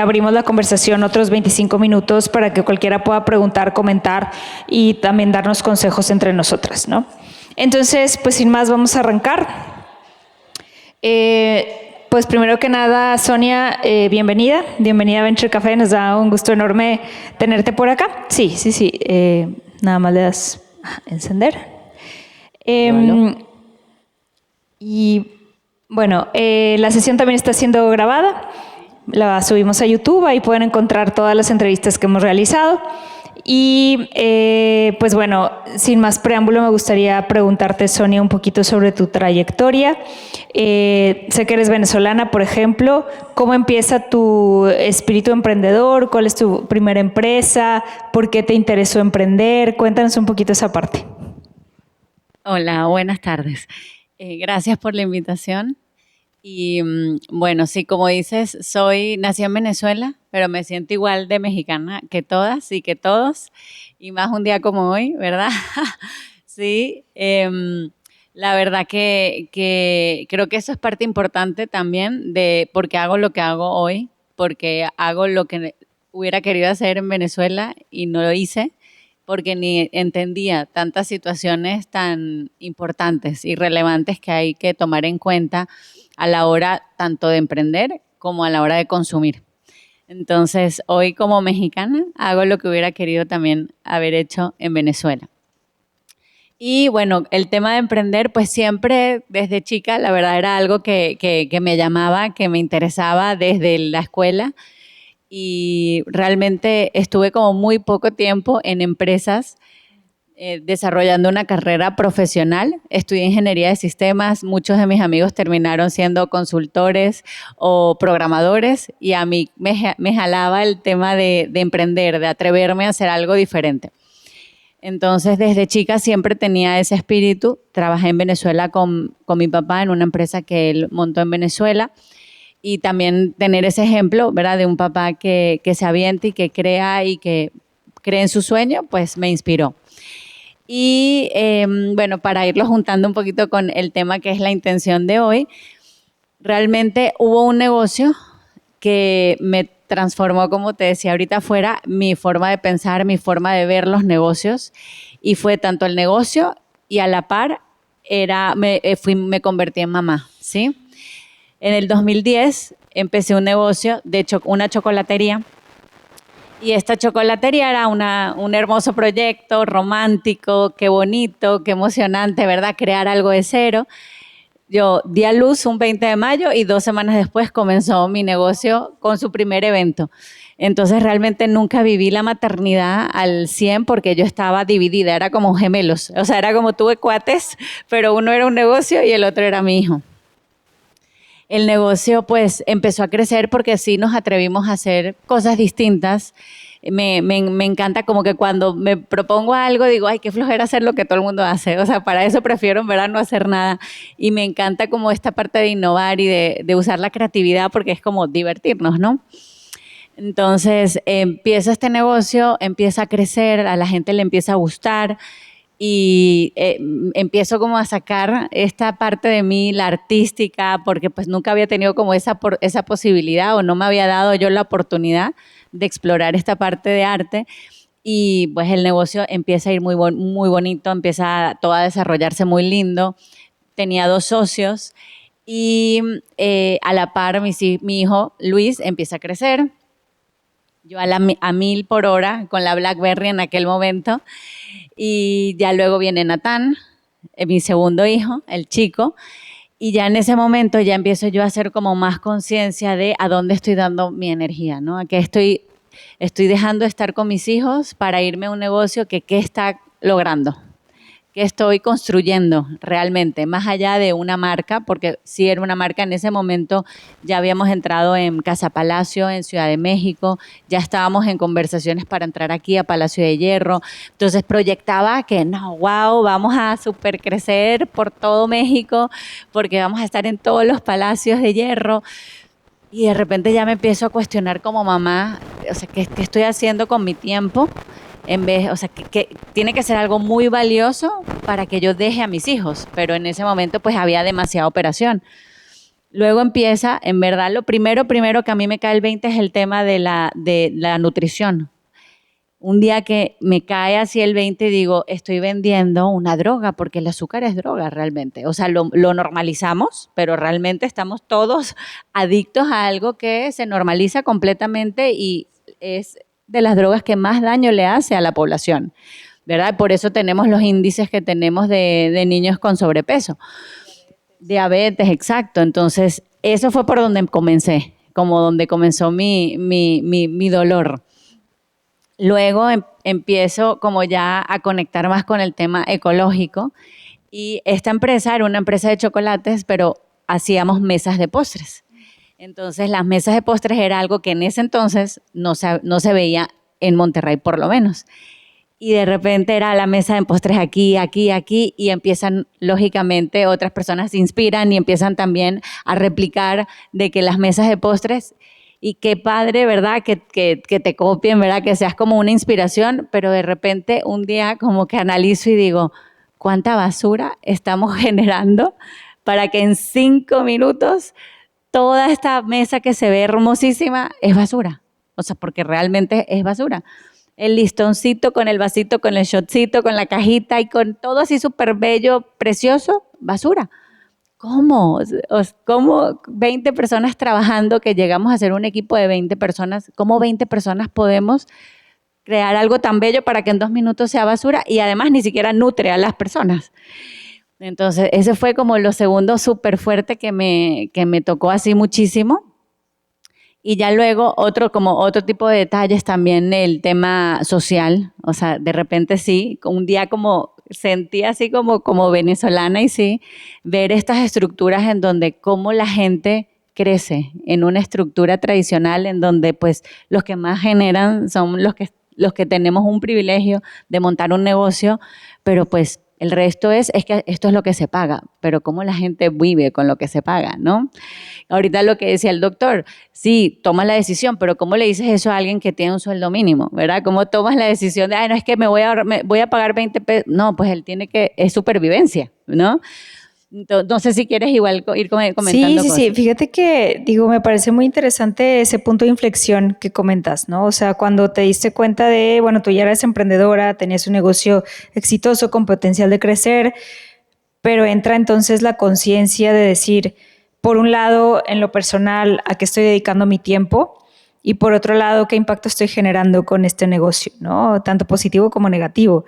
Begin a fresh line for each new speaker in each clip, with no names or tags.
Abrimos la conversación otros 25 minutos para que cualquiera pueda preguntar, comentar y también darnos consejos entre nosotras, ¿no? Entonces, pues sin más, vamos a arrancar. Pues primero que nada, Sonia, bienvenida a Venture Café. Nos da un gusto enorme tenerte por acá. Sí. Nada más le das a encender. Y bueno, la sesión también está siendo grabada. La subimos a YouTube, ahí pueden encontrar todas las entrevistas que hemos realizado. Y pues bueno, sin más preámbulo, me gustaría preguntarte, Sonia, un poquito sobre tu trayectoria. Sé que eres venezolana, por ejemplo. ¿Cómo empieza tu espíritu emprendedor? ¿Cuál es tu primera empresa? ¿Por qué te interesó emprender? Cuéntanos un poquito esa parte.
Hola, buenas tardes. Gracias por la invitación. Y bueno, sí, como dices, nací en Venezuela, pero me siento igual de mexicana que todas y que todos, y más un día como hoy, ¿verdad? Sí, la verdad que creo que eso es parte importante también de por qué hago lo que hago hoy, porque hago lo que hubiera querido hacer en Venezuela y no lo hice, porque ni entendía tantas situaciones tan importantes y relevantes que hay que tomar en cuenta a la hora tanto de emprender como a la hora de consumir. Entonces, hoy como mexicana hago lo que hubiera querido también haber hecho en Venezuela. Y bueno, el tema de emprender, pues siempre desde chica, la verdad era algo que me llamaba, que me interesaba desde la escuela. Y realmente estuve como muy poco tiempo en empresas desarrollando una carrera profesional. Estudié ingeniería de sistemas, muchos de mis amigos terminaron siendo consultores o programadores y a mí me jalaba el tema de emprender, de atreverme a hacer algo diferente. Entonces, desde chica siempre tenía ese espíritu. Trabajé en Venezuela con mi papá en una empresa que él montó en Venezuela. Y también tener ese ejemplo, ¿verdad?, de un papá que se avienta y que crea y que cree en su sueño, pues me inspiró. Y bueno, para irlo juntando un poquito con el tema que es la intención de hoy, realmente hubo un negocio que me transformó, como te decía ahorita, fuera mi forma de pensar, mi forma de ver los negocios. Y fue tanto el negocio y a la par me convertí en mamá, ¿sí? En el 2010 empecé un negocio de una chocolatería. Y esta chocolatería era un hermoso proyecto, romántico, qué bonito, qué emocionante, ¿verdad? Crear algo de cero. Yo di a luz un 20 de mayo y 2 semanas después comenzó mi negocio con su primer evento. Entonces realmente nunca viví la maternidad al 100 porque yo estaba dividida, era como gemelos. O sea, era como tuve cuates, pero uno era un negocio y el otro era mi hijo. El negocio pues empezó a crecer porque sí nos atrevimos a hacer cosas distintas. Me encanta como que cuando me propongo algo digo, ay, qué flojera hacer lo que todo el mundo hace. O sea, para eso prefiero en verdad no hacer nada. Y me encanta como esta parte de innovar y de usar la creatividad porque es como divertirnos, ¿no? Entonces empieza este negocio, empieza a crecer, a la gente le empieza a gustar. Y empiezo como a sacar esta parte de mí, la artística, porque pues nunca había tenido como esa posibilidad o no me había dado yo la oportunidad de explorar esta parte de arte. Y pues el negocio empieza a ir muy bonito, empieza todo a desarrollarse muy lindo. Tenía 2 socios y a la par mi hijo Luis empieza a crecer. Yo a 1000 por hora con la BlackBerry en aquel momento. Y ya luego viene Natán, mi segundo hijo, el chico, y ya en ese momento ya empiezo yo a hacer como más conciencia de a dónde estoy dando mi energía, ¿no? A qué estoy dejando de estar con mis hijos para irme a un negocio que qué está logrando, qué estoy construyendo realmente, más allá de una marca, porque sí era una marca en ese momento, ya habíamos entrado en Casa Palacio, en Ciudad de México, ya estábamos en conversaciones para entrar aquí a Palacio de Hierro, entonces proyectaba que no, wow, vamos a super crecer por todo México, porque vamos a estar en todos los palacios de hierro. Y de repente ya me empiezo a cuestionar como mamá, o sea, ¿qué estoy haciendo con mi tiempo? O sea, que tiene que ser algo muy valioso para que yo deje a mis hijos, pero en ese momento pues había demasiada operación. Luego empieza, en verdad, lo primero que a mí me cae el 20 es el tema de la nutrición. Un día que me cae así el 20 digo, estoy vendiendo una droga, porque el azúcar es droga realmente. O sea, lo normalizamos, pero realmente estamos todos adictos a algo que se normaliza completamente y es de las drogas que más daño le hace a la población, ¿verdad? Por eso tenemos los índices que tenemos de niños con sobrepeso. Diabetes, exacto. Entonces, eso fue por donde comencé, como donde comenzó mi dolor. Luego empiezo como ya a conectar más con el tema ecológico y esta empresa era una empresa de chocolates, pero hacíamos mesas de postres. Entonces las mesas de postres era algo que en ese entonces no se veía en Monterrey por lo menos. Y de repente era la mesa de postres aquí, aquí, aquí, y empiezan, lógicamente, otras personas se inspiran y empiezan también a replicar de que las mesas de postres, y qué padre, ¿verdad? Que te copien, ¿verdad? Que seas como una inspiración, pero de repente un día como que analizo y digo, ¿cuánta basura estamos generando para que en 5 minutos toda esta mesa que se ve hermosísima es basura? O sea, porque realmente es basura. El listoncito con el vasito, con el shotcito, con la cajita y con todo así súper bello, precioso, basura. ¿Cómo? ¿Cómo 20 personas trabajando, que llegamos a ser un equipo de 20 personas, cómo 20 personas podemos crear algo tan bello para que en 2 minutos sea basura y además ni siquiera nutre a las personas? Entonces, ese fue como lo segundo súper fuerte que me tocó así muchísimo. Y ya luego otro tipo de detalles también, el tema social, o sea, de repente sí, un día como sentí así como venezolana y sí, ver estas estructuras en donde cómo la gente crece en una estructura tradicional en donde pues los que más generan son los que tenemos un privilegio de montar un negocio, pero pues el resto es que esto es lo que se paga, pero cómo la gente vive con lo que se paga, ¿no? Ahorita lo que decía el doctor, sí, tomas la decisión, pero ¿cómo le dices eso a alguien que tiene un sueldo mínimo, verdad? ¿Cómo tomas la decisión de, ay, no, es que me voy a pagar 20 pesos? No, pues él tiene que, es supervivencia, ¿no? Entonces, no sé si quieres igual ir comentando
sí,
cosas.
sí. Fíjate que, digo, me parece muy interesante ese punto de inflexión que comentas, ¿no? O sea, cuando te diste cuenta de, bueno, tú ya eras emprendedora, tenías un negocio exitoso con potencial de crecer, pero entra entonces la conciencia de decir, por un lado, en lo personal, a qué estoy dedicando mi tiempo, y por otro lado, qué impacto estoy generando con este negocio, ¿no? Tanto positivo como negativo.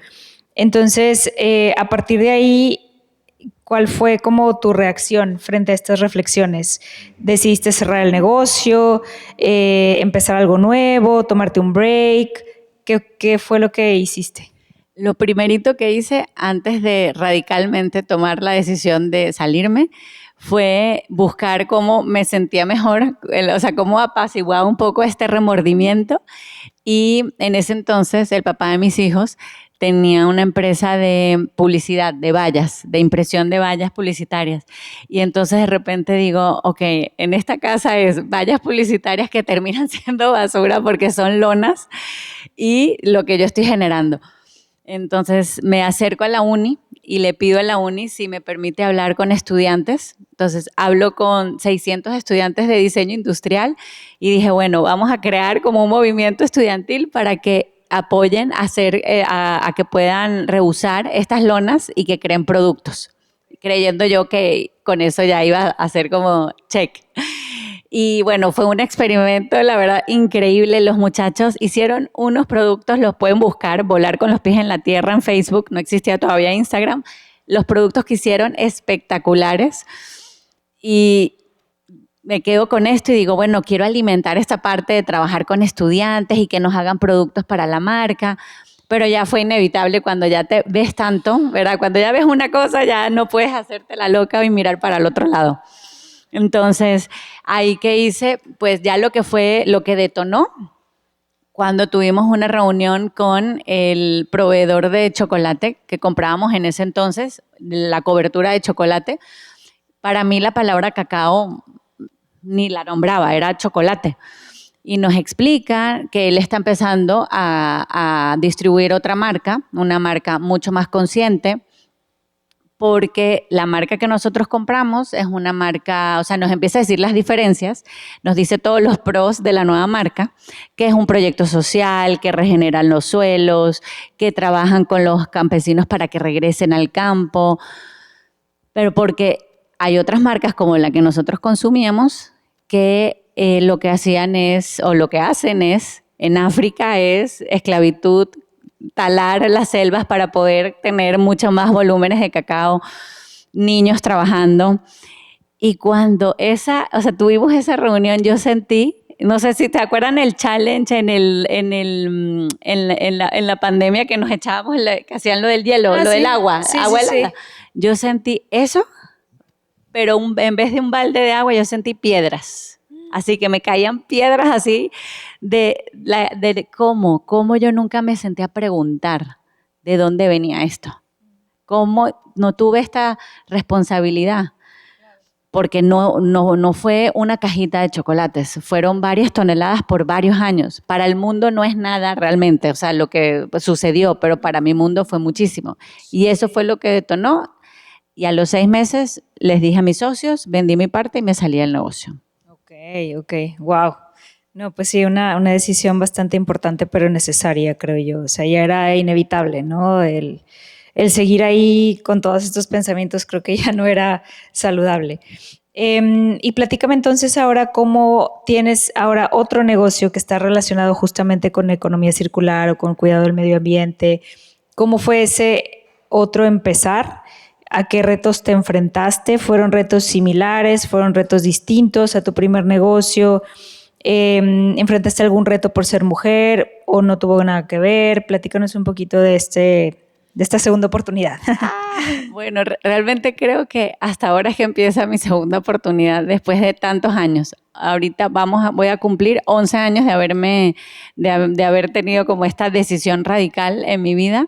Entonces, a partir de ahí, ¿cuál fue como tu reacción frente a estas reflexiones? ¿Decidiste cerrar el negocio, empezar algo nuevo, tomarte un break? ¿Qué fue lo que hiciste?
Lo primerito que hice antes de radicalmente tomar la decisión de salirme fue buscar cómo me sentía mejor, o sea, cómo apaciguaba un poco este remordimiento. Y en ese entonces el papá de mis hijos tenía una empresa de publicidad, de vallas, de impresión de vallas publicitarias. Y entonces de repente digo, ok, en esta casa es vallas publicitarias que terminan siendo basura porque son lonas y lo que yo estoy generando. Entonces me acerco a la uni y le pido a la uni si me permite hablar con estudiantes. Entonces hablo con 600 estudiantes de diseño industrial y dije, bueno, vamos a crear como un movimiento estudiantil para que apoyen a que puedan reusar estas lonas y que creen productos, creyendo yo que con eso ya iba a hacer como check. Y bueno, fue un experimento, la verdad, increíble. Los muchachos hicieron unos productos, los pueden buscar, Volar con los pies en la tierra en Facebook, no existía todavía Instagram. Los productos que hicieron espectaculares. Y me quedo con esto y digo, bueno, quiero alimentar esta parte de trabajar con estudiantes y que nos hagan productos para la marca. Pero ya fue inevitable cuando ya te ves tanto, ¿verdad? Cuando ya ves una cosa, ya no puedes hacerte la loca y mirar para el otro lado. Entonces, ahí que hice, pues ya lo que detonó, cuando tuvimos una reunión con el proveedor de chocolate que comprábamos en ese entonces, la cobertura de chocolate. Para mí la palabra cacao ni la nombraba, era chocolate. Y nos explica que él está empezando a distribuir otra marca, una marca mucho más consciente, porque la marca que nosotros compramos es una marca, o sea, nos empieza a decir las diferencias, nos dice todos los pros de la nueva marca, que es un proyecto social, que regeneran los suelos, que trabajan con los campesinos para que regresen al campo, pero porque hay otras marcas como la que nosotros consumíamos que lo que hacían es, o lo que hacen es, en África es esclavitud, talar las selvas para poder tener mucho más volúmenes de cacao, niños trabajando. Y cuando tuvimos esa reunión, yo sentí, no sé si te acuerdan el challenge en la pandemia que nos echábamos, que hacían lo del hielo, lo del agua,
sí,
agua
sí,
helada.
sí.
Yo sentí eso, pero en vez de un balde de agua, yo sentí piedras. Así que me caían piedras así de cómo yo nunca me senté a preguntar de dónde venía esto. Cómo no tuve esta responsabilidad. Porque no fue una cajita de chocolates, fueron varias toneladas por varios años. Para el mundo no es nada realmente, o sea, lo que sucedió, pero para mi mundo fue muchísimo. Y eso fue lo que detonó. Y a los 6 meses les dije a mis socios, vendí mi parte y me salí del negocio.
Ok, wow. No, pues sí, una decisión bastante importante, pero necesaria, creo yo. O sea, ya era inevitable, ¿no? El seguir ahí con todos estos pensamientos creo que ya no era saludable. Y platícame entonces ahora cómo tienes ahora otro negocio que está relacionado justamente con economía circular o con cuidado del medio ambiente. ¿Cómo fue ese otro empezar? ¿A qué retos te enfrentaste? ¿Fueron retos similares? ¿Fueron retos distintos a tu primer negocio? ¿Enfrentaste algún reto por ser mujer o no tuvo nada que ver? Platícanos un poquito de esta segunda oportunidad.
Bueno, realmente creo que hasta ahora es que empieza mi segunda oportunidad después de tantos años. Ahorita voy a cumplir 11 años de haber tenido como esta decisión radical en mi vida.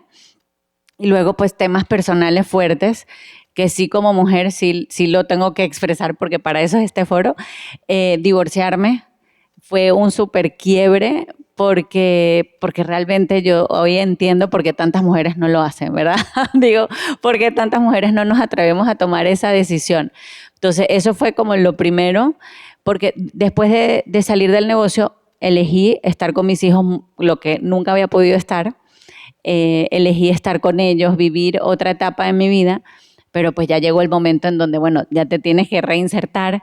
Y luego pues temas personales fuertes que sí como mujer sí lo tengo que expresar porque para eso es este foro. Divorciarme fue un súper quiebre porque realmente yo hoy entiendo por qué tantas mujeres no lo hacen, ¿verdad? Digo, por qué tantas mujeres no nos atrevemos a tomar esa decisión. Entonces eso fue como lo primero, porque después de salir del negocio elegí estar con mis hijos, lo que nunca había podido estar. Elegí estar con ellos, vivir otra etapa en mi vida, pero pues ya llegó el momento en donde, bueno, ya te tienes que reinsertar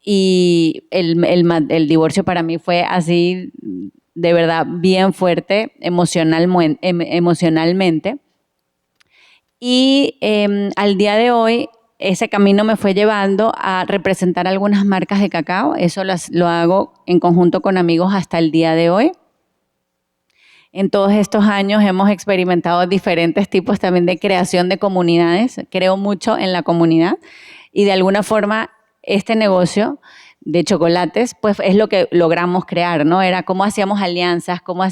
y el divorcio para mí fue así, de verdad, bien fuerte emocionalmente. Y al día de hoy, ese camino me fue llevando a representar algunas marcas de cacao. Eso lo hago en conjunto con amigos hasta el día de hoy. En todos estos años hemos experimentado diferentes tipos también de creación de comunidades. Creo mucho en la comunidad y de alguna forma este negocio de chocolates pues es lo que logramos crear, ¿no? Era cómo hacíamos alianzas, cómo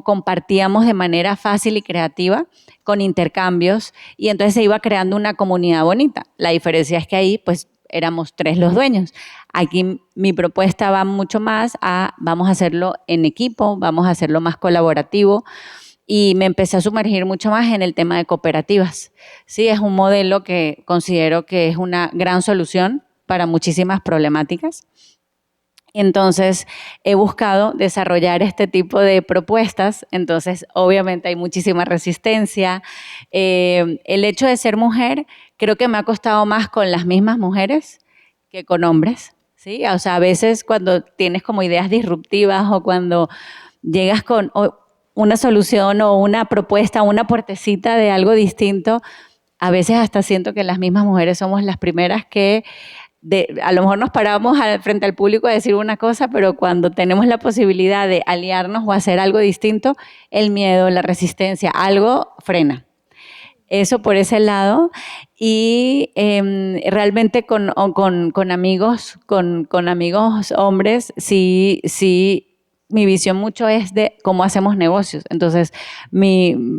compartíamos de manera fácil y creativa con intercambios y entonces se iba creando una comunidad bonita. La diferencia es que ahí pues éramos 3 los dueños. Aquí mi propuesta va mucho más a vamos a hacerlo en equipo, vamos a hacerlo más colaborativo y me empecé a sumergir mucho más en el tema de cooperativas. Sí, es un modelo que considero que es una gran solución para muchísimas problemáticas. Entonces, he buscado desarrollar este tipo de propuestas. Entonces, obviamente hay muchísima resistencia. El hecho de ser mujer creo que me ha costado más con las mismas mujeres que con hombres, ¿sí? O sea, a veces cuando tienes como ideas disruptivas o cuando llegas con una solución o una propuesta, una puertecita de algo distinto, a veces hasta siento que las mismas mujeres somos las primeras que a lo mejor nos paramos frente al público a decir una cosa, pero cuando tenemos la posibilidad de aliarnos o hacer algo distinto, el miedo, la resistencia, algo frena. Eso por ese lado. Y realmente con amigos, con amigos hombres, sí, mi visión mucho es de cómo hacemos negocios. Entonces,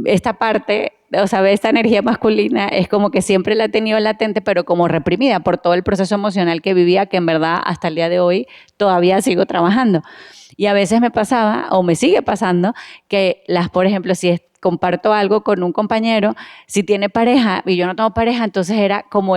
esta parte, o sea, esta energía masculina es como que siempre la he tenido latente, pero como reprimida por todo el proceso emocional que vivía, que en verdad hasta el día de hoy todavía sigo trabajando. Y a veces me pasaba, o me sigue pasando, que por ejemplo, si comparto algo con un compañero, si tiene pareja y yo no tengo pareja, entonces era como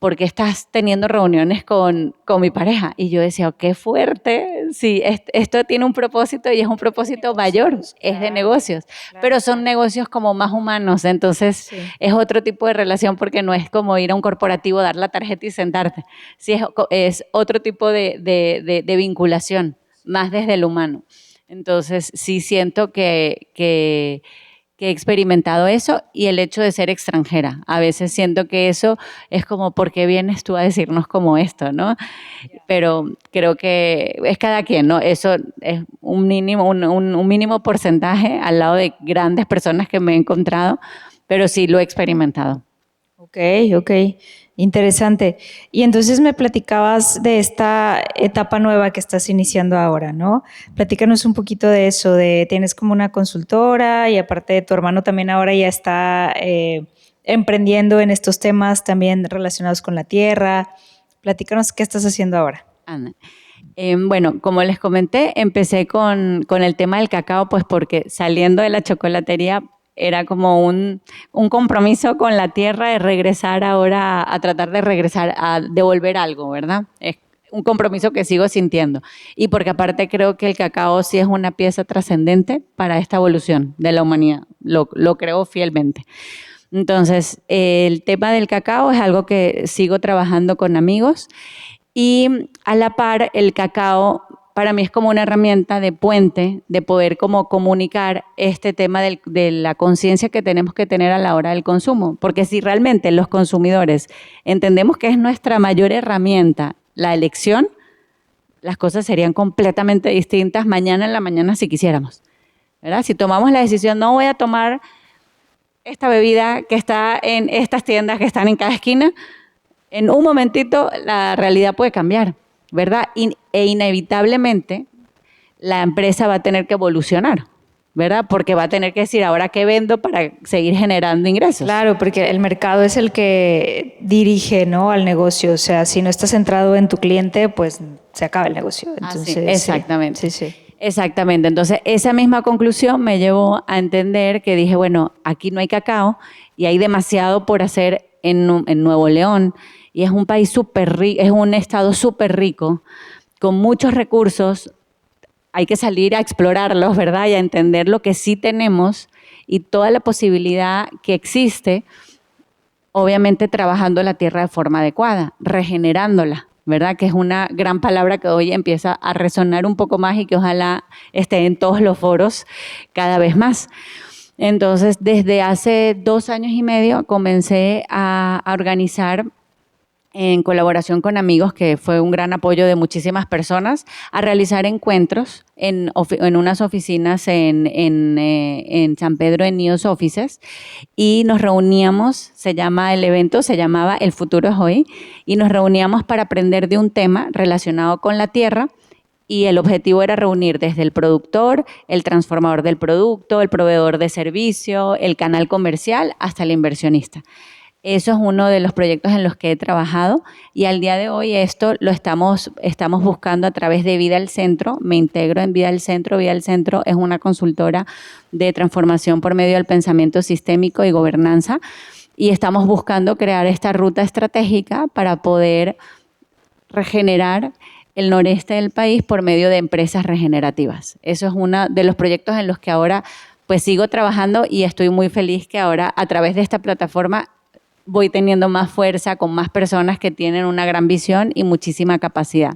¿por qué estás teniendo reuniones con mi pareja? Y yo decía, oh, qué fuerte, sí, esto tiene un propósito y es un propósito mayor, es de negocios, pero son negocios como más humanos, entonces es otro tipo de relación porque no es como ir a un corporativo, dar la tarjeta y sentarte, sí, es otro tipo de vinculación, más desde el humano. Entonces sí siento que he experimentado eso y el hecho de ser extranjera. A veces siento que eso es como, ¿por qué vienes tú a decirnos como esto, no? Pero creo que es cada quien, ¿no? Eso es un mínimo porcentaje al lado de grandes personas que me he encontrado, pero sí lo he experimentado.
Ok, ok, interesante. Y entonces me platicabas de esta etapa nueva que estás iniciando ahora, ¿no? Platícanos un poquito de eso, de tienes como una consultora y aparte de tu hermano también ahora ya está emprendiendo en estos temas también relacionados con la tierra. Platícanos qué estás haciendo ahora.
Ana. Bueno, como les comenté, empecé con el tema del cacao, pues porque saliendo de la chocolatería era como un compromiso con la tierra de regresar ahora, a tratar de regresar, a devolver algo, ¿verdad? Es un compromiso que sigo sintiendo. Y porque aparte creo que el cacao sí es una pieza trascendente para esta evolución de la humanidad. Lo creo fielmente. Entonces, el tema del cacao es algo que sigo trabajando con amigos y a la par el cacao para mí es como una herramienta de puente, de poder como comunicar este tema de la conciencia que tenemos que tener a la hora del consumo. Porque si realmente los consumidores entendemos que es nuestra mayor herramienta la elección, las cosas serían completamente distintas mañana en la mañana si quisiéramos, ¿verdad? Si tomamos la decisión, no voy a tomar esta bebida que está en estas tiendas que están en cada esquina, en un momentito la realidad puede cambiar, ¿verdad? E inevitablemente la empresa va a tener que evolucionar, ¿verdad? Porque va a tener que decir, ¿ahora qué vendo para seguir generando ingresos?
Claro, porque el mercado es el que dirige, ¿no?, al negocio. O sea, si no estás centrado en tu cliente, pues se acaba el negocio. Entonces,
sí, exactamente.
Sí, sí.
Exactamente. Entonces, esa misma conclusión me llevó a entender que dije, bueno, aquí no hay cacao y hay demasiado por hacer en Nuevo León. Y es un país súper rico, es un estado súper rico, con muchos recursos. Hay que salir a explorarlos, ¿verdad? Y a entender lo que sí tenemos y toda la posibilidad que existe, obviamente trabajando la tierra de forma adecuada, regenerándola, ¿verdad? Que es una gran palabra que hoy empieza a resonar un poco más y que ojalá esté en todos los foros cada vez más. Entonces, desde hace 2 años y medio comencé a organizar en colaboración con amigos, que fue un gran apoyo de muchísimas personas, a realizar encuentros en unas oficinas en San Pedro, en NIOS Offices, y nos reuníamos, el evento se llamaba El Futuro es Hoy, y nos reuníamos para aprender de un tema relacionado con la tierra, y el objetivo era reunir desde el productor, el transformador del producto, el proveedor de servicio, el canal comercial, hasta el inversionista. Eso es uno de los proyectos en los que he trabajado y al día de hoy esto lo estamos buscando a través de Vida al Centro. Me integro en Vida al Centro. Vida al Centro es una consultora de transformación por medio del pensamiento sistémico y gobernanza y estamos buscando crear esta ruta estratégica para poder regenerar el noreste del país por medio de empresas regenerativas. Eso es uno de los proyectos en los que ahora pues sigo trabajando y estoy muy feliz que ahora a través de esta plataforma voy teniendo más fuerza con más personas que tienen una gran visión y muchísima capacidad.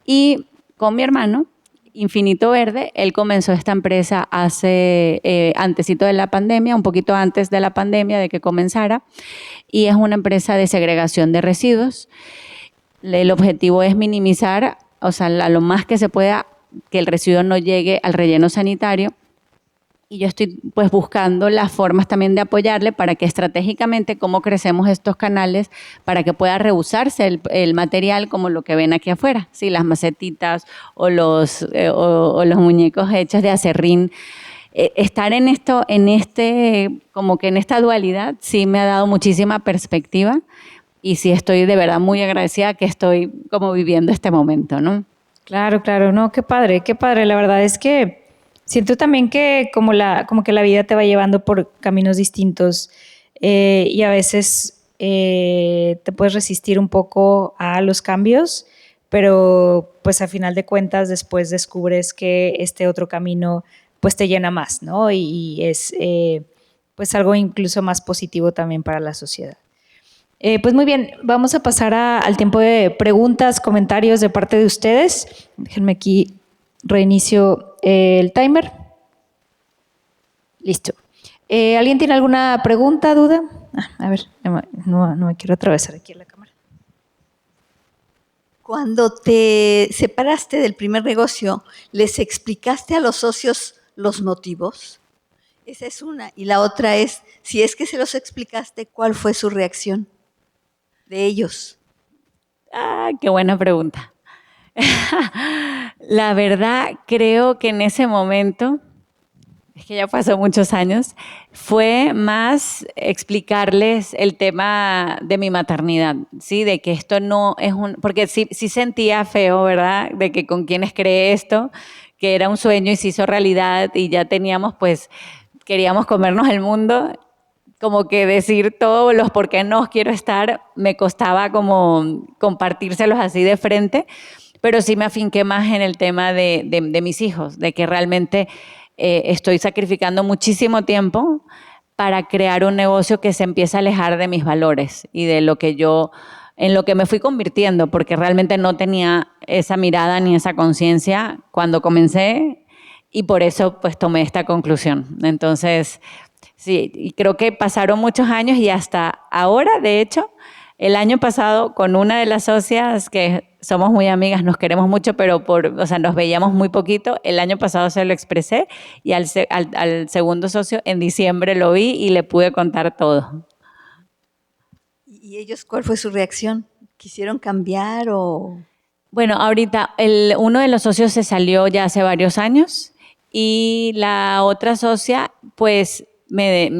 Y con mi hermano, Infinito Verde, él comenzó esta empresa hace antesito de la pandemia, un poquito antes de la pandemia, de que comenzara, y es una empresa de segregación de residuos. El objetivo es minimizar, o sea, a lo más que se pueda, que el residuo no llegue al relleno sanitario. Y yo estoy pues buscando las formas también de apoyarle para que estratégicamente cómo crecemos estos canales para que pueda reusarse el material como lo que ven aquí afuera, ¿sí? Las macetitas o los muñecos hechos de acerrín. Estar en esto, como que en esta dualidad sí me ha dado muchísima perspectiva y sí estoy de verdad muy agradecida que estoy como viviendo este momento, ¿no?
Claro, claro, no, qué padre, qué padre. La verdad es que Siento también que como que la vida te va llevando por caminos distintos y a veces te puedes resistir un poco a los cambios, pero pues a final de cuentas después descubres que este otro camino pues te llena más, ¿no? Y es pues algo incluso más positivo también para la sociedad. Pues muy bien, vamos a pasar al tiempo de preguntas, comentarios de parte de ustedes. Déjenme aquí reinicio el timer. Listo. ¿Alguien tiene alguna pregunta, duda? A ver, no me quiero atravesar aquí en la cámara.
Cuando te separaste del primer negocio, ¿les explicaste a los socios los motivos? Esa es una. Y la otra es, si es que se los explicaste, ¿cuál fue su reacción de ellos?
Qué buena pregunta. La verdad, creo que en ese momento, es que ya pasó muchos años, fue más explicarles el tema de mi maternidad, ¿sí? De que esto no es porque sí sentía feo, ¿verdad? De que con quienes creé esto, que era un sueño y se hizo realidad y ya teníamos, pues, queríamos comernos el mundo. Como que decir todos los por qué no quiero estar, me costaba como compartírselos así de frente, pero sí me afinqué más en el tema de mis hijos, de que realmente estoy sacrificando muchísimo tiempo para crear un negocio que se empieza a alejar de mis valores y de lo que en lo que me fui convirtiendo, porque realmente no tenía esa mirada ni esa conciencia cuando comencé y por eso pues tomé esta conclusión. Entonces, sí, y creo que pasaron muchos años y hasta ahora, de hecho, el año pasado con una de las socias que somos muy amigas, nos queremos mucho, pero o sea, nos veíamos muy poquito. El año pasado se lo expresé y al segundo socio en diciembre lo vi y le pude contar todo.
¿Y ellos cuál fue su reacción? ¿Quisieron cambiar o...?
Bueno, ahorita uno de los socios se salió ya hace varios años y la otra socia, pues me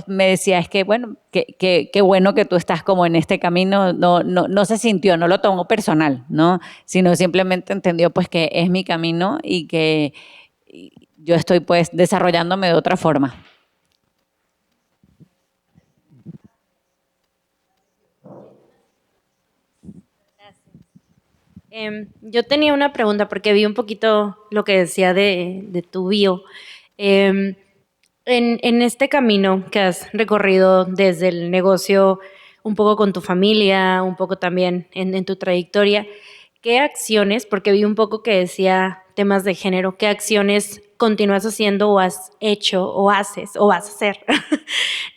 decía, es que bueno, qué bueno que tú estás como en este camino, no se sintió, no lo tomó personal, ¿no? Sino simplemente entendió pues que es mi camino y que yo estoy pues desarrollándome de otra forma.
Yo tenía una pregunta porque vi un poquito lo que decía de tu bio. En este camino que has recorrido desde el negocio, un poco con tu familia, un poco también en tu trayectoria, ¿qué acciones, porque vi un poco que decía temas de género, qué acciones continúas haciendo o has hecho o haces o vas a hacer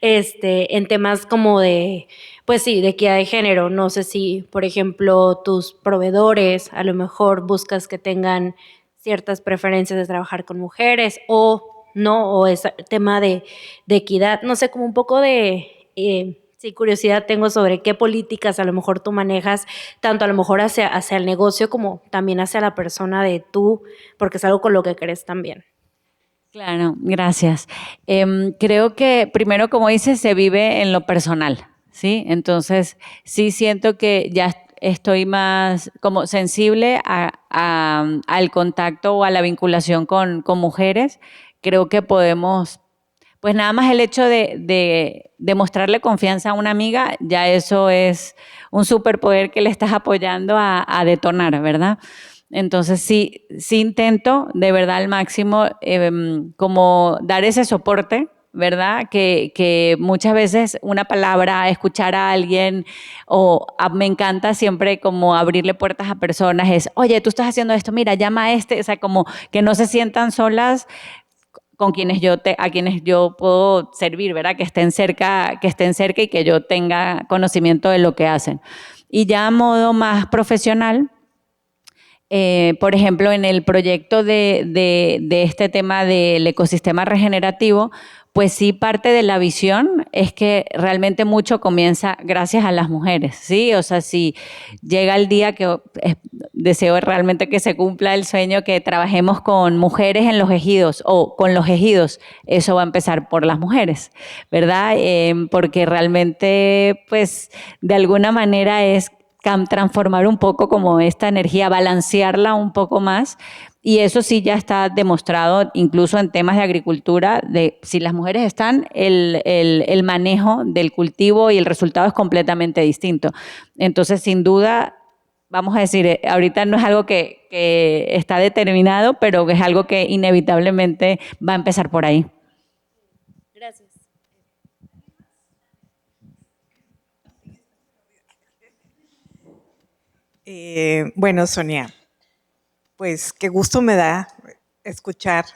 en temas como de, pues sí, de equidad de género? No sé si, por ejemplo, tus proveedores a lo mejor buscas que tengan ciertas preferencias de trabajar con mujeres o no, o es tema de equidad, no sé, como un poco de sí, curiosidad tengo sobre qué políticas a lo mejor tú manejas, tanto a lo mejor hacia el negocio como también hacia la persona de tú, porque es algo con lo que crees también.
Claro, gracias. Creo que primero, como dices, se vive en lo personal, ¿sí? Entonces, sí siento que ya estoy más como sensible al contacto o a la vinculación con mujeres. Creo que podemos, pues nada más el hecho de mostrarle confianza a una amiga, ya eso es un superpoder que le estás apoyando a detonar, ¿verdad? Entonces sí intento de verdad al máximo como dar ese soporte, ¿verdad? Que muchas veces una palabra, escuchar a alguien me encanta siempre como abrirle puertas a personas, es, oye, tú estás haciendo esto, mira, llama a este, o sea, como que no se sientan solas con a quienes yo puedo servir, ¿verdad? Que estén cerca y que yo tenga conocimiento de lo que hacen. Y ya a modo más profesional, por ejemplo, en el proyecto de este tema del ecosistema regenerativo, pues sí, parte de la visión es que realmente mucho comienza gracias a las mujeres, ¿sí? O sea, si llega el día que deseo realmente que se cumpla el sueño, que trabajemos con mujeres en los ejidos o con los ejidos, eso va a empezar por las mujeres, ¿verdad? Porque realmente, pues, de alguna manera es transformar un poco como esta energía, balancearla un poco más. Y eso sí ya está demostrado incluso en temas de agricultura, de si las mujeres están, el manejo del cultivo y el resultado es completamente distinto. Entonces, sin duda, vamos a decir, ahorita no es algo que está determinado, pero es algo que inevitablemente va a empezar por ahí.
Gracias.
Bueno, Sonia, pues qué gusto me da escuchar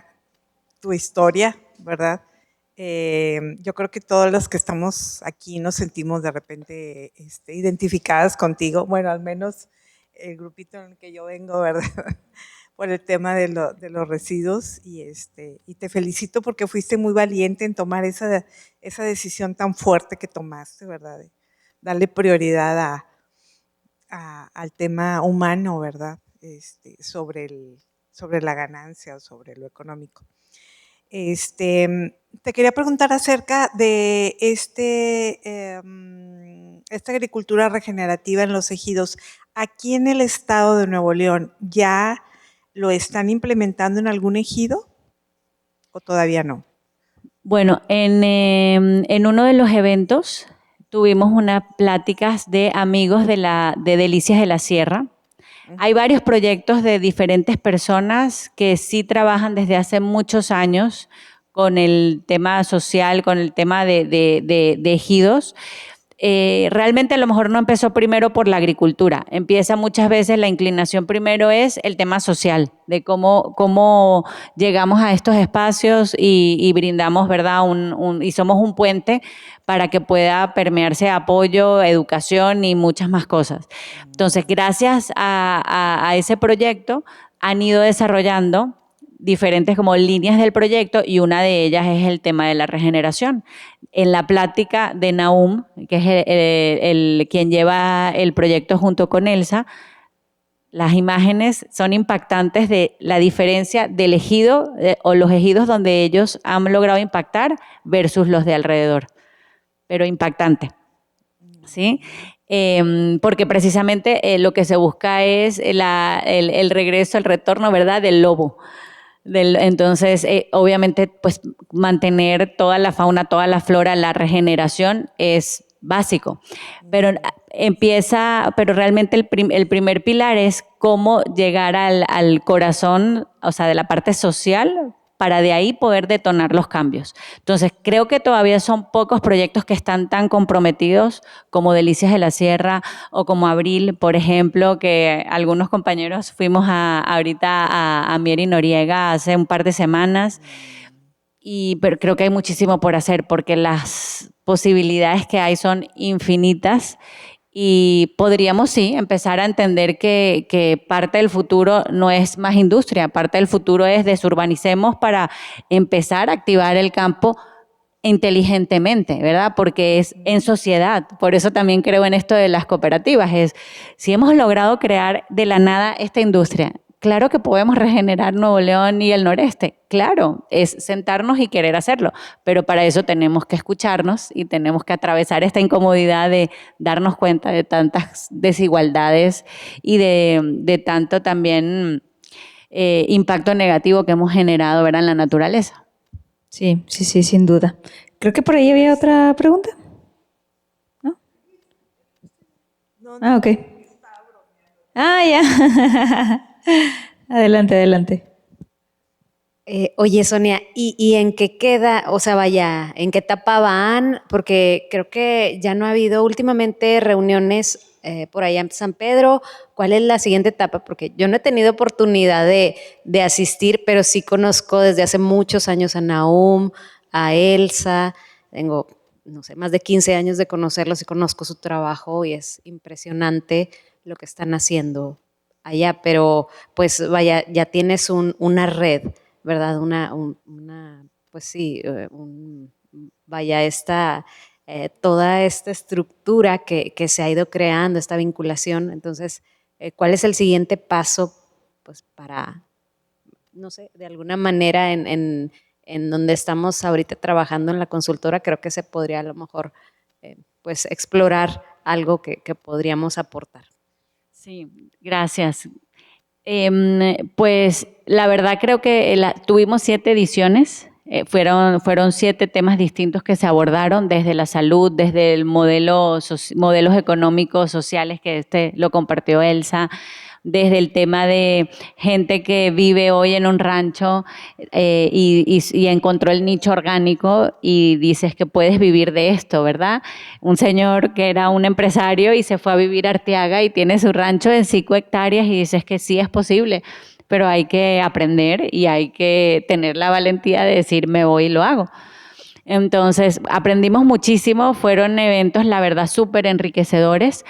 tu historia, ¿verdad? Yo creo que todos los que estamos aquí nos sentimos de repente identificadas contigo, bueno, al menos el grupito en el que yo vengo, ¿verdad? Por el tema de los residuos y te felicito porque fuiste muy valiente en tomar esa decisión tan fuerte que tomaste, ¿verdad? De darle prioridad al tema humano, ¿verdad? Sobre la ganancia o sobre lo económico. Te quería preguntar acerca de esta agricultura regenerativa en los ejidos. Aquí en el estado de Nuevo León, ¿ya lo están implementando en algún ejido o todavía no?
Bueno, en uno de los eventos tuvimos unas pláticas de amigos de Delicias de la Sierra. Hay varios proyectos de diferentes personas que sí trabajan desde hace muchos años con el tema social, con el tema de ejidos. Realmente a lo mejor no empezó primero por la agricultura. Empieza muchas veces, la inclinación primero es el tema social, de cómo llegamos a estos espacios y brindamos, ¿verdad? Y somos un puente para que pueda permearse apoyo, educación y muchas más cosas. Entonces, gracias a ese proyecto han ido desarrollando diferentes como líneas del proyecto y una de ellas es el tema de la regeneración. En la plática de Nahum, que es quien lleva el proyecto junto con Elsa, las imágenes son impactantes de la diferencia del ejido o los ejidos donde ellos han logrado impactar versus los de alrededor, pero impactante, ¿sí? Porque precisamente lo que se busca es el regreso, el retorno, ¿verdad?, del lobo. Entonces, obviamente, pues mantener toda la fauna, toda la flora, la regeneración es básico. Pero pero realmente el primer pilar es cómo llegar al corazón, o sea, de la parte social, para de ahí poder detonar los cambios. Entonces, creo que todavía son pocos proyectos que están tan comprometidos como Delicias de la Sierra o como Abril, por ejemplo, que algunos compañeros fuimos ahorita a Mier y Noriega hace un par de semanas, pero creo que hay muchísimo por hacer porque las posibilidades que hay son infinitas. Y podríamos, sí, empezar a entender que parte del futuro no es más industria, parte del futuro es desurbanicemos para empezar a activar el campo inteligentemente, ¿verdad? Porque es en sociedad. Por eso también creo en esto de las cooperativas. Si hemos logrado crear de la nada esta industria, claro que podemos regenerar Nuevo León y el noreste. Claro, es sentarnos y querer hacerlo. Pero para eso tenemos que escucharnos y tenemos que atravesar esta incomodidad de darnos cuenta de tantas desigualdades y de tanto también impacto negativo que hemos generado, ¿verdad?, en la naturaleza.
Sí, sí, sí, sin duda. Creo que por ahí había otra pregunta. ¿No? Ah, ok. Ah, ya. Adelante, adelante.
Oye, Sonia, ¿y en qué queda, o sea, vaya, en qué etapa van? Porque creo que ya no ha habido últimamente reuniones por allá en San Pedro. ¿Cuál es la siguiente etapa? Porque yo no he tenido oportunidad de asistir, pero sí conozco desde hace muchos años a Nahum, a Elsa. Tengo, no sé, más de 15 años de conocerlos y conozco su trabajo y es impresionante lo que están haciendo allá, pero pues vaya, ya tienes una red, ¿verdad? Pues sí, vaya, toda esta estructura que se ha ido creando, esta vinculación. Entonces, ¿cuál es el siguiente paso, pues, para, no sé, de alguna manera en donde estamos ahorita trabajando en la consultora? Creo que se podría a lo mejor, pues, explorar algo que podríamos aportar.
Sí, gracias. Pues la verdad creo que tuvimos 7 ediciones. Fueron 7 temas distintos que se abordaron desde la salud, desde el modelos económicos, sociales, que lo compartió Elsa, desde el tema de gente que vive hoy en un rancho y encontró el nicho orgánico y dices que puedes vivir de esto, ¿verdad? Un señor que era un empresario y se fue a vivir a Arteaga y tiene su rancho en 5 hectáreas y dices que sí es posible, pero hay que aprender y hay que tener la valentía de decir me voy y lo hago. Entonces, aprendimos muchísimo, fueron eventos, la verdad, súper enriquecedores,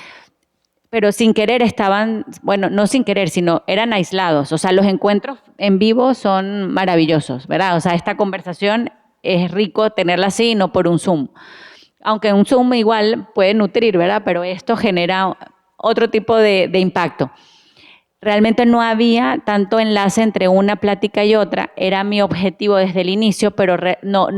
pero sin querer estaban, bueno, no sin querer, sino eran aislados. O sea, los encuentros en vivo son maravillosos, ¿verdad? O sea, esta conversación es rico tenerla así, no por un Zoom. Aunque un Zoom igual puede nutrir, ¿verdad? Pero esto genera otro tipo de impacto. Realmente no había tanto enlace entre una plática y otra, era mi objetivo desde el inicio, pero no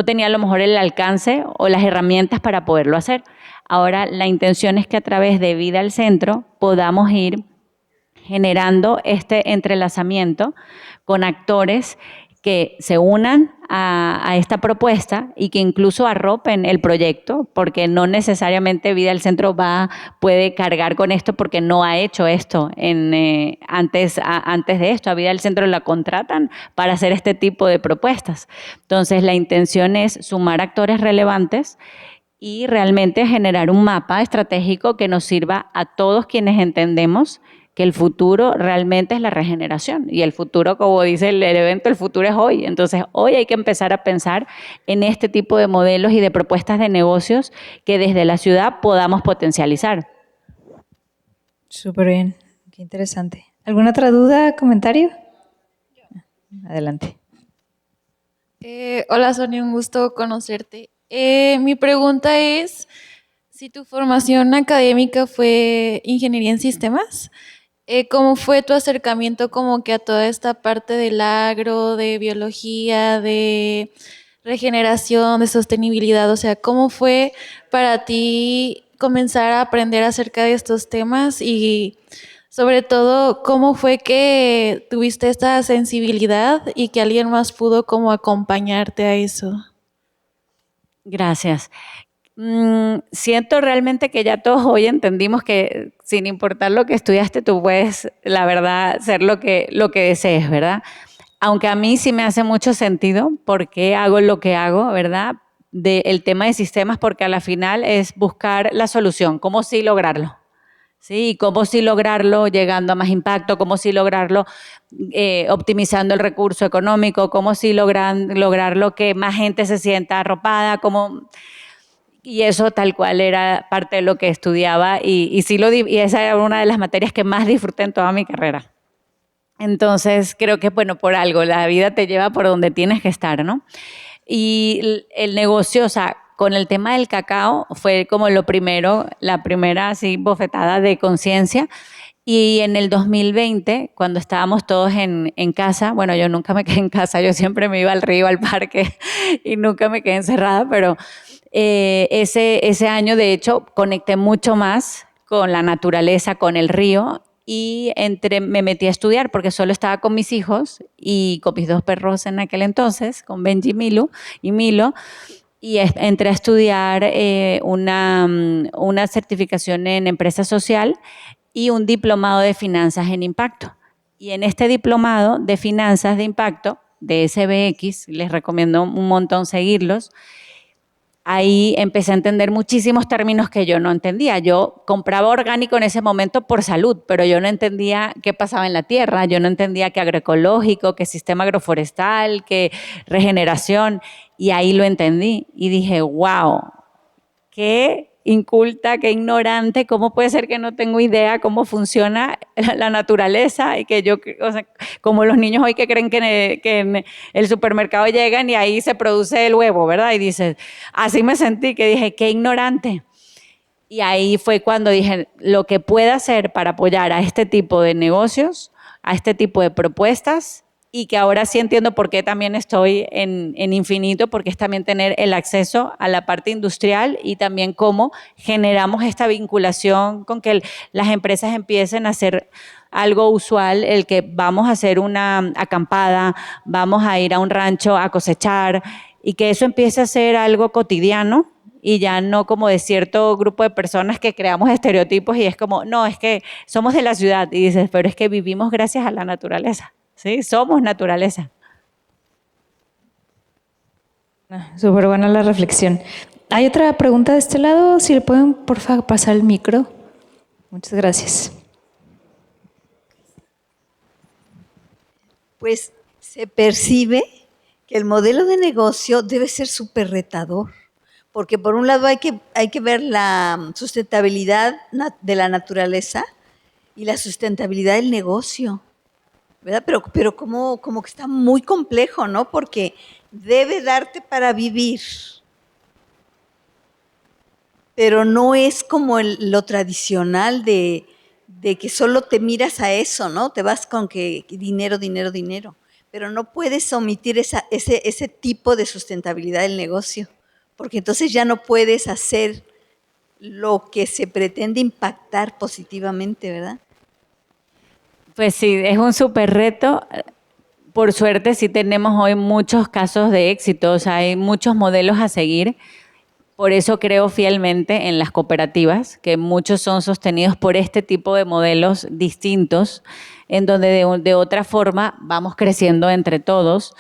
tenía a lo mejor el alcance o las herramientas para poderlo hacer. Ahora la intención es que a través de Vida al Centro podamos ir generando este entrelazamiento con actores que se unan a esta propuesta y que incluso arropen el proyecto, porque no necesariamente Vida al Centro puede cargar con esto porque no ha hecho esto antes de esto. A Vida al Centro la contratan para hacer este tipo de propuestas. Entonces la intención es sumar actores relevantes y realmente generar un mapa estratégico que nos sirva a todos quienes entendemos que el futuro realmente es la regeneración. Y el futuro, como dice el evento, el futuro es hoy. Entonces, hoy hay que empezar a pensar en este tipo de modelos y de propuestas de negocios que desde la ciudad podamos potencializar.
Súper bien, qué interesante. ¿Alguna otra duda, comentario? Adelante.
Hola Sonia, un gusto conocerte. Mi pregunta es, si tu formación académica fue ingeniería en sistemas, ¿cómo fue tu acercamiento como que a toda esta parte del agro, de biología, de regeneración, de sostenibilidad? O sea, ¿cómo fue para ti comenzar a aprender acerca de estos temas y sobre todo, cómo fue que tuviste esta sensibilidad y que alguien más pudo como acompañarte a eso?
Gracias. Siento realmente que ya todos hoy entendimos que sin importar lo que estudiaste, tú puedes, la verdad, ser lo que desees, ¿verdad? Aunque a mí sí me hace mucho sentido por qué hago lo que hago, ¿verdad? El tema de sistemas, porque a la final es buscar la solución, cómo sí lograrlo. Sí, cómo sí lograrlo llegando a más impacto, cómo sí lograrlo optimizando el recurso económico, cómo sí lograrlo que más gente se sienta arropada, y eso tal cual era parte de lo que estudiaba y esa era una de las materias que más disfruté en toda mi carrera. Entonces creo que, bueno, por algo, la vida te lleva por donde tienes que estar, ¿no? Y el negocio, o sea, con el tema del cacao fue como la primera así bofetada de conciencia. Y en el 2020, cuando estábamos todos en casa, bueno, yo nunca me quedé en casa, yo siempre me iba al río, al parque y nunca me quedé encerrada, pero ese año, de hecho, conecté mucho más con la naturaleza, con el río y me metí a estudiar porque solo estaba con mis hijos y con mis 2 perros en aquel entonces, con Benji y Milo, y entré a estudiar una certificación en empresa social y un diplomado de finanzas en impacto. Y en este diplomado de finanzas de impacto de SBX, les recomiendo un montón seguirlos, ahí empecé a entender muchísimos términos que yo no entendía. Yo compraba orgánico en ese momento por salud, pero yo no entendía qué pasaba en la tierra, yo no entendía qué agroecológico, qué sistema agroforestal, qué regeneración, y ahí lo entendí y dije, wow, qué inculta, qué ignorante, cómo puede ser que no tengo idea cómo funciona la naturaleza y que yo, o sea, como los niños hoy que creen que en el supermercado llegan y ahí se produce el huevo, ¿verdad? Y dices, así me sentí, que dije, qué ignorante. Y ahí fue cuando dije, lo que pueda hacer para apoyar a este tipo de negocios, a este tipo de propuestas y que ahora sí entiendo por qué también estoy en Infinito, porque es también tener el acceso a la parte industrial y también cómo generamos esta vinculación con que las empresas empiecen a hacer algo usual, el que vamos a hacer una acampada, vamos a ir a un rancho a cosechar, y que eso empiece a ser algo cotidiano y ya no como de cierto grupo de personas que creamos estereotipos y es como, no, es que somos de la ciudad, y dices, pero es que vivimos gracias a la naturaleza, ¿sí? Somos naturaleza.
Súper buena la reflexión. ¿Hay otra pregunta de este lado? Si le pueden, por favor, pasar el micro. Muchas gracias.
Pues se percibe que el modelo de negocio debe ser súper retador, porque por un lado hay que ver la sustentabilidad de la naturaleza y la sustentabilidad del negocio, ¿verdad? Pero como que está muy complejo, ¿no? Porque debe darte para vivir, pero no es como lo tradicional de que solo te miras a eso, ¿no? Te vas con que dinero, dinero, dinero. Pero no puedes omitir ese tipo de sustentabilidad del negocio, porque entonces ya no puedes hacer lo que se pretende impactar positivamente, ¿verdad?
Pues sí, es un súper reto. Por suerte sí tenemos hoy muchos casos de éxito, o sea, hay muchos modelos a seguir. Por eso creo fielmente en las cooperativas, que muchos son sostenidos por este tipo de modelos distintos, en donde de otra forma vamos creciendo entre todos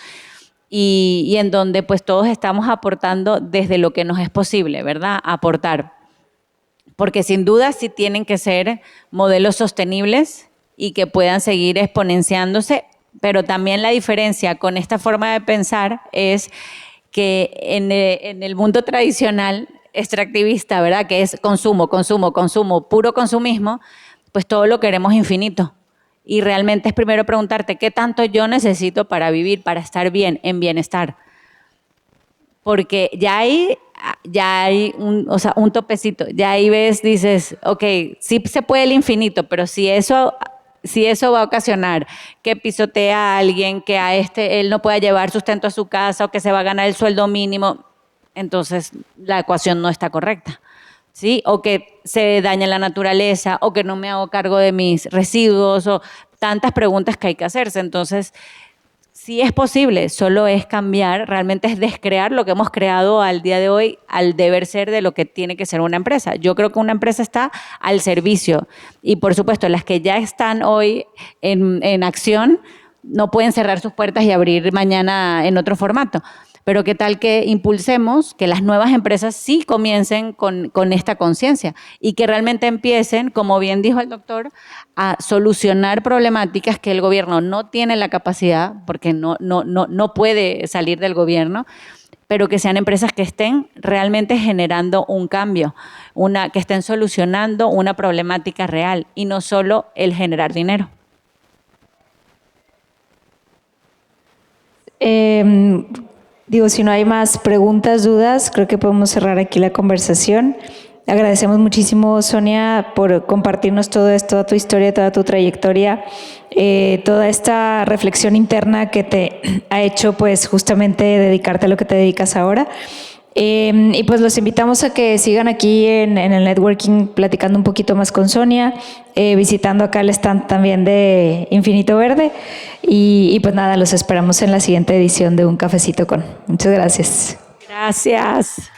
y en donde pues todos estamos aportando desde lo que nos es posible, ¿verdad? Aportar. Porque sin duda sí tienen que ser modelos sostenibles y que puedan seguir exponenciándose, pero también la diferencia con esta forma de pensar es que en el mundo tradicional extractivista, ¿verdad? Que es consumo, consumo, consumo, puro consumismo, pues todo lo queremos infinito. Y realmente es primero preguntarte qué tanto yo necesito para vivir, para estar bien, en bienestar. Porque ya hay un topecito, ya ahí ves, dices, ok, sí se puede el infinito, pero si eso va a ocasionar que pisotee a alguien, que él no pueda llevar sustento a su casa o que se va a ganar el sueldo mínimo, entonces la ecuación no está correcta, ¿sí? O que se daña la naturaleza o que no me hago cargo de mis residuos o tantas preguntas que hay que hacerse. Entonces, sí es posible, solo es cambiar, realmente es descrear lo que hemos creado al día de hoy, al deber ser de lo que tiene que ser una empresa. Yo creo que una empresa está al servicio y por supuesto las que ya están hoy en acción no pueden cerrar sus puertas y abrir mañana en otro formato. Pero qué tal que impulsemos que las nuevas empresas sí comiencen con esta conciencia y que realmente empiecen, como bien dijo el doctor, a solucionar problemáticas que el gobierno no tiene la capacidad, porque no puede salir del gobierno, pero que sean empresas que estén realmente generando un cambio, que estén solucionando una problemática real y no solo el generar dinero.
Digo, si no hay más preguntas, dudas, creo que podemos cerrar aquí la conversación. Agradecemos muchísimo, Sonia, por compartirnos todo esto, toda tu historia, toda tu trayectoria, toda esta reflexión interna que te ha hecho, pues, justamente dedicarte a lo que te dedicas ahora. Y pues los invitamos a que sigan aquí en el networking platicando un poquito más con Sonia, visitando acá el stand también de Infinito Verde y pues nada, los esperamos en la siguiente edición de Un Cafecito con. Muchas gracias.
Gracias.